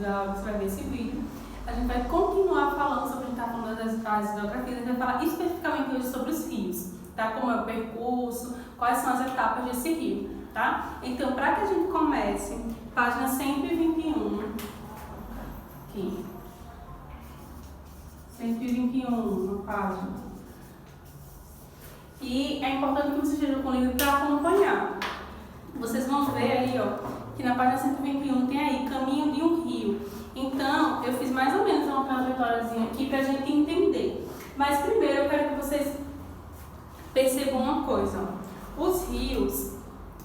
da aula que você vai ver esse vídeo, a gente vai continuar falando sobre, a gente está falando das hidrografias, a gente vai falar especificamente hoje sobre os rios, tá? Como é o percurso, quais são as etapas desse rio, tá? Então, para que a gente comece, página 121, aqui, 121 na página. E é importante que vocês estejam com o livro para acompanhar. Vocês vão ver aí, ó, que na página 121 tem aí caminho de um rio. Então, eu fiz mais ou menos uma trajetóriazinha aqui para a gente entender. Mas primeiro eu quero que vocês percebam uma coisa. Ó. Os rios,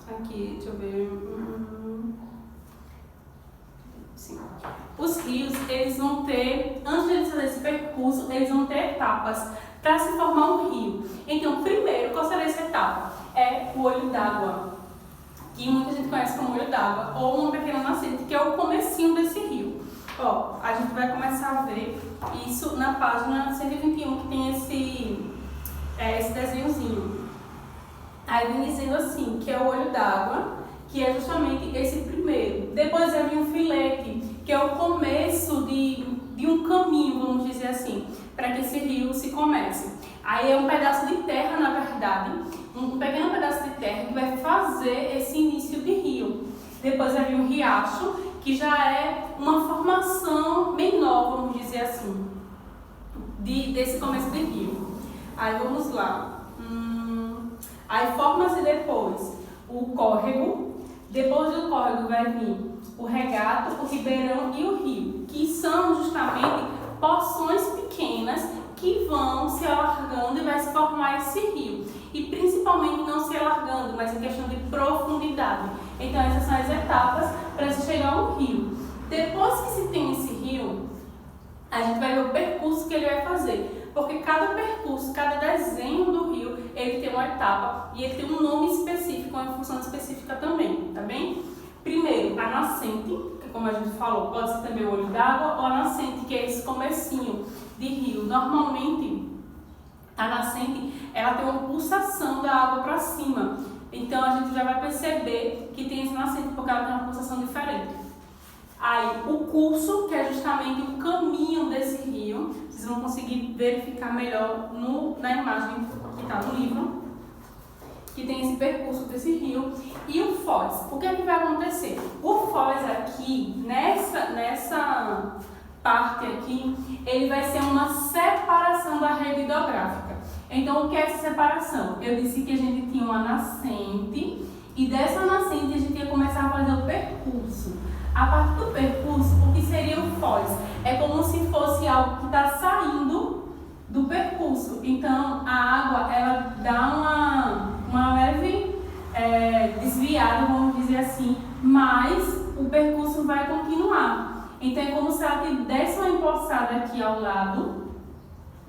aqui, deixa eu ver. Sim. Os rios, eles vão ter, antes de eles fazerem esse percurso, eles vão ter etapas para se formar um rio. Então, primeiro, qual será essa etapa? É o olho d'água, que muita gente conhece como olho d'água, ou uma pequena nascente, que é o comecinho desse rio. Ó, a gente vai começar a ver isso na página 121, que tem esse desenhozinho. Aí vem dizendo assim, que é o olho d'água, que é justamente esse primeiro. Depois vai vir um filete, que é o começo de um caminho, vamos dizer assim, para que esse rio se comece. Aí é um pedaço de terra, na verdade, um pequeno pedaço de terra que vai fazer esse início de rio. Depois vai vir um riacho, que já é uma formação menor, vamos dizer assim, desse começo de rio. Aí vamos lá. Aí forma-se depois o córrego. Depois do córrego vai vir o regato, o ribeirão e o rio, que são justamente porções pequenas que vão se alargando e vai se formar esse rio. E principalmente não se alargando, mas em questão de profundidade. Então essas são as etapas para se chegar ao rio. Depois que se tem esse rio, a gente vai ver o percurso que ele vai fazer. Porque cada percurso, cada desenho do rio, ele tem uma etapa e ele tem um nome específico, uma função específica também, tá bem? Primeiro, a nascente, que como a gente falou, pode ser também o olho d'água, ou a nascente, que é esse comecinho de rio. Normalmente, a nascente, ela tem uma pulsação da água para cima. Então, a gente já vai perceber que tem esse nascente, porque ela tem uma pulsação diferente. Aí, o curso, que é justamente o caminho desse rio, vocês vão conseguir verificar melhor na imagem que está no livro, que tem esse percurso desse rio. E o foz, o que é que vai acontecer? O foz aqui, nessa parte aqui, ele vai ser uma separação da rede hidrográfica. Então, o que é essa separação? Eu disse que a gente tinha uma nascente, e dessa nascente a gente ia começar a fazer o percurso. A partir do percurso, o que seria o foz? É como se fosse algo que está saindo do percurso. Então, a água, ela dá uma leve desviada, vamos dizer assim, mas o percurso vai continuar. Então, é como se ela desse uma empoçada aqui ao lado,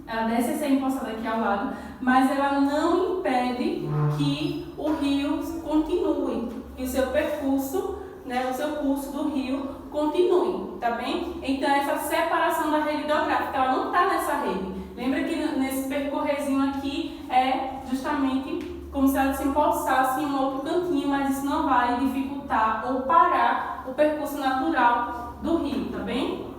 ela desce essa empoçada aqui ao lado, mas ela não impede que o rio continue, que o seu percurso, o seu curso do rio continue, tá bem? Então, essa separação da rede hidrográfica, ela não está nessa rede. Lembra que nesse percorrezinho aqui é justamente como se ela se empoçasse em um outro cantinho, mas isso não vai dificultar ou parar o percurso natural do rio, tá bem?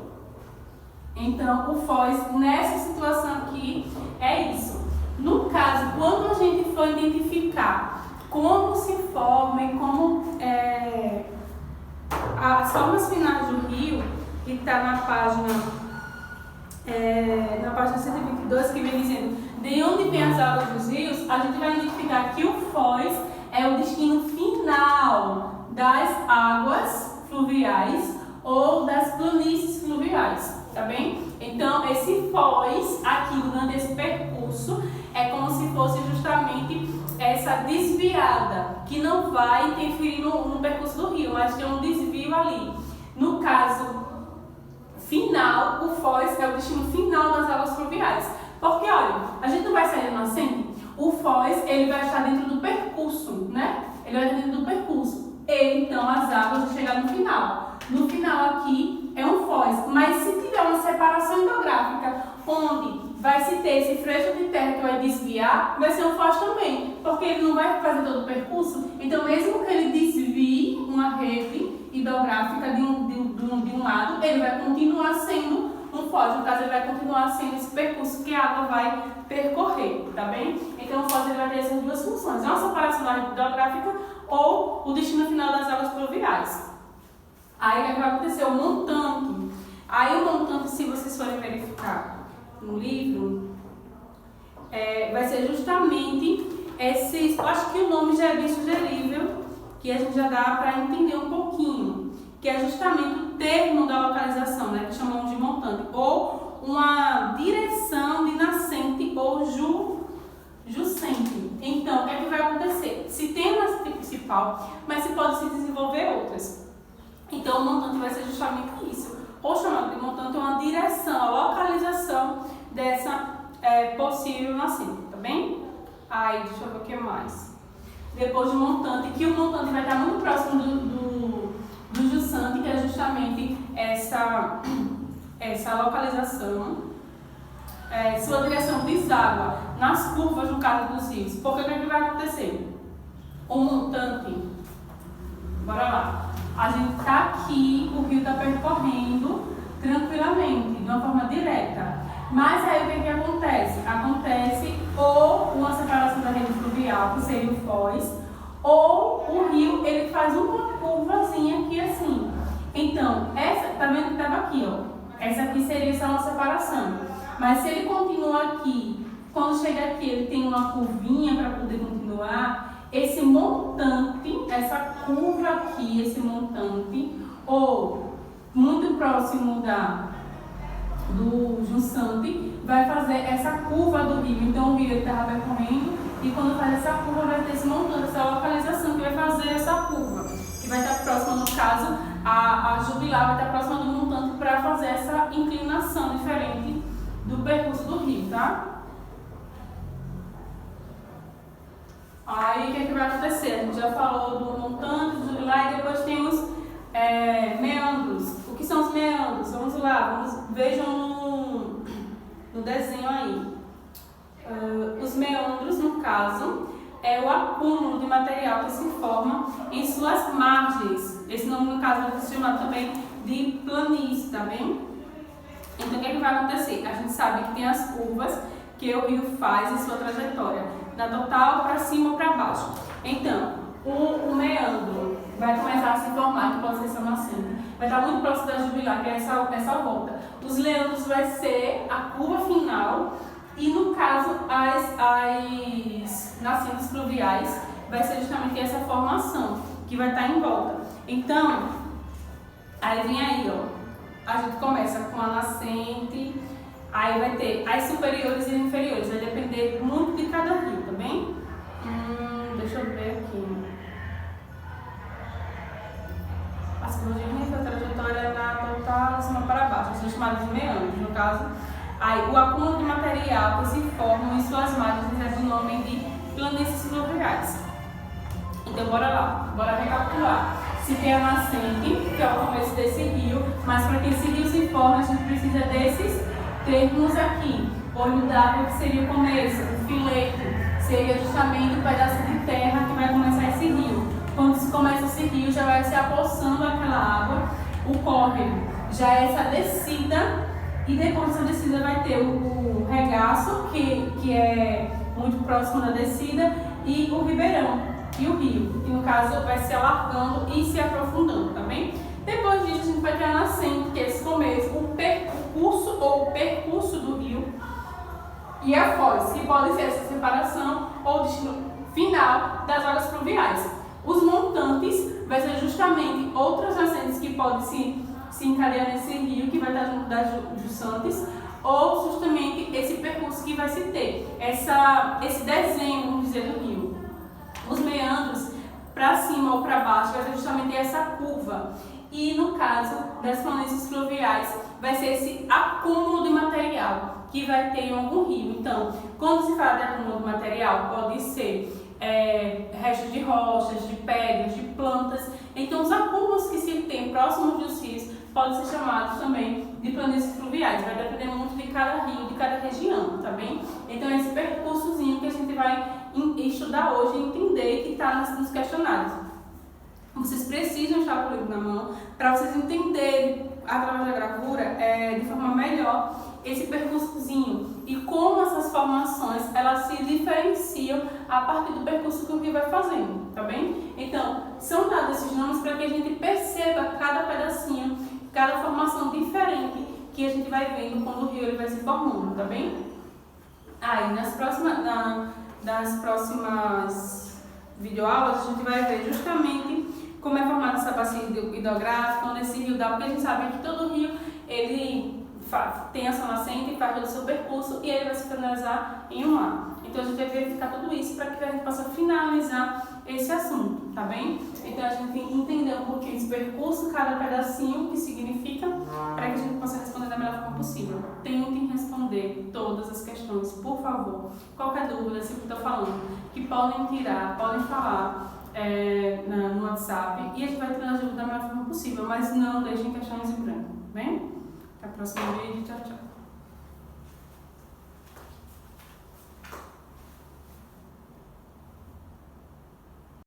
Então, o foz, nessa situação aqui, é isso. No caso, quando a gente for identificar como se forma e como as formas finais do rio, que está na página 122, que vem dizendo de onde vêm as águas dos rios, a gente vai identificar que o foz é o destino final das águas fluviais ou das planícies fluviais, tá bem? Então, esse foz aqui durante esse percurso é como se fosse justamente essa desviada, que não vai interferir no percurso do rio, mas tem um desvio ali. No caso final, o foz é o destino final das águas fluviais. Porque, olha, a gente não vai sair da nascente, o foz, ele vai estar dentro do percurso, né? Ele vai estar dentro do percurso. E, então, as águas vão chegar no final. No final aqui é um foz, mas se tiver uma separação hidrográfica, onde vai se ter esse freixo de terra que vai desviar, vai ser um foz também, porque ele não vai fazer todo o percurso. Então, mesmo que ele desvie uma rede hidrográfica de um um lado, ele vai continuar sendo um foz, no caso ele vai continuar sendo esse percurso que a água vai percorrer, tá bem? Então o foz ele vai ter essas duas funções, uma separação da rede hidrográfica ou o destino final das águas pluviais. Aí o que vai acontecer? O montante. Aí o montante, se vocês forem verificar no livro, vai ser justamente esses, eu acho que o nome já é bem sugerível, que a gente já dá para entender um pouquinho, que é justamente o termo da localização, né, que chamamos de montante, ou uma direção de nascente ou juscente. Então, o que é que vai acontecer? Se tem uma nascente principal, mas se pode se desenvolver outras. Então, o montante vai ser justamente isso, ou chamado de montante, uma direção, a localização dessa possível nascente, tá bem? Aí, deixa eu ver o que mais. Depois do montante, que o montante vai estar muito próximo do jussante, que é justamente essa localização. Sua direção deságua nas curvas, no caso dos rios. Porque o que vai acontecer? O montante, bora lá. A gente está aqui, o rio está percorrendo tranquilamente, de uma forma direta. Mas aí o que acontece? Acontece ou uma separação da rede fluvial, que seria o foz, ou o rio ele faz uma curvazinha aqui assim. Então, essa, tá vendo que estava aqui, ó? Essa aqui seria só uma separação. Mas se ele continua aqui, quando chega aqui ele tem uma curvinha para poder continuar, esse montante, essa curva aqui, esse montante, ou muito próximo do jussante, vai fazer essa curva do rio. Então o rio estava percorrendo e quando faz essa curva vai ter esse montante, essa localização que vai fazer essa curva, que vai estar próxima, no caso, a jubilar vai estar próxima do montante para fazer essa inclinação diferente do percurso do rio, tá? Aí o que vai acontecer? A gente já falou do montante, do jubilar, e depois temos meandros. O que são os meandros? Vamos lá, vejam no desenho aí. Os meandros, no caso, é o acúmulo de material que se forma em suas margens. Esse nome, no caso, vai ser chamado também de planície, tá bem? Então, o que vai acontecer? A gente sabe que tem as curvas que o rio faz em sua trajetória, da total para cima ou para baixo. Então, o meandro vai começar a se formar, que pode ser essa nascente, vai estar muito próximo da jubilar, que é essa volta. Os leandros vai ser a curva final e, no caso, as nascentes fluviais vai ser justamente essa formação, que vai estar em volta. Então, aí vem aí, ó, a gente começa com a nascente, aí vai ter as superiores e inferiores, vai depender muito de cada rio, tá bem? Deixa eu ver aqui. As curvas de rio, a trajetória na total, de cima para baixo, são chamadas de meandros, no caso. Aí, o acúmulo de material que se formam em suas margens recebe o nome de planícies fluviais. Então, bora lá, bora recapitular. Se tem a nascente, que é o começo desse rio, mas para que esse rio se forme, a gente precisa desses termos aqui. Olho d'água, que seria o começo, o fileto, seria justamente o pedaço de terra que vai começar esse rio. Quando se começa esse rio, já vai se apossando aquela água, o córrego, já é essa descida, e depois dessa descida vai ter o regaço, que é muito próximo da descida, e o ribeirão, e o rio, que no caso vai se alargando e se aprofundando, tá bem? Depois disso, a gente vai ter a nascente, que é esse começo, o percurso ou o percurso do rio, e a foz, que pode ser essa separação ou destino final das águas fluviais. Os montantes vai ser justamente outras nascentes que podem se encadear nesse rio, que vai estar junto das jussantes, ou justamente esse percurso que vai se ter, esse desenho, vamos dizer, do rio. Os meandros, para cima ou para baixo, vai ser justamente essa curva. E no caso das planícies fluviais, vai ser esse acúmulo de material que vai ter em algum rio. Então, quando se fala de acúmulo de material, pode ser restos de rochas, de pedras, de plantas. Então, os acúmulos que se tem próximos dos rios podem ser chamados também de planícies fluviais. Vai depender muito de cada rio, de cada região, tá bem? Então, esse percursozinho que a gente vai estudar hoje e entender que está nos questionários. Vocês precisam estar com o livro na mão para vocês entenderem através da gravura, de forma melhor esse percursozinho e como essas formações elas se diferenciam a partir do percurso que o rio vai fazendo, tá bem? Então, são dados esses nomes para que a gente perceba cada pedacinho, cada formação diferente que a gente vai vendo quando o rio ele vai se formando, tá bem? Aí, nas próximas videoaulas, a gente vai ver justamente como é formada essa bacia hidrográfica, onde esse rio dá, porque a gente sabe que todo rio ele tem a sua nascente, faz todo o seu percurso e ele vai se finalizar em um mar. Então a gente vai verificar tudo isso para que a gente possa finalizar esse assunto, tá bem? Então a gente tem que entender um pouquinho esse percurso, cada pedacinho, o que significa, para que a gente possa responder da melhor forma possível. Tentem responder todas as questões, por favor. Qualquer dúvida, se eu estou falando, que podem tirar, podem falar no WhatsApp e a gente vai tirar ajuda da melhor forma possível, mas não deixem questões em branco, tá bem? Até o próximo vídeo, tchau, tchau.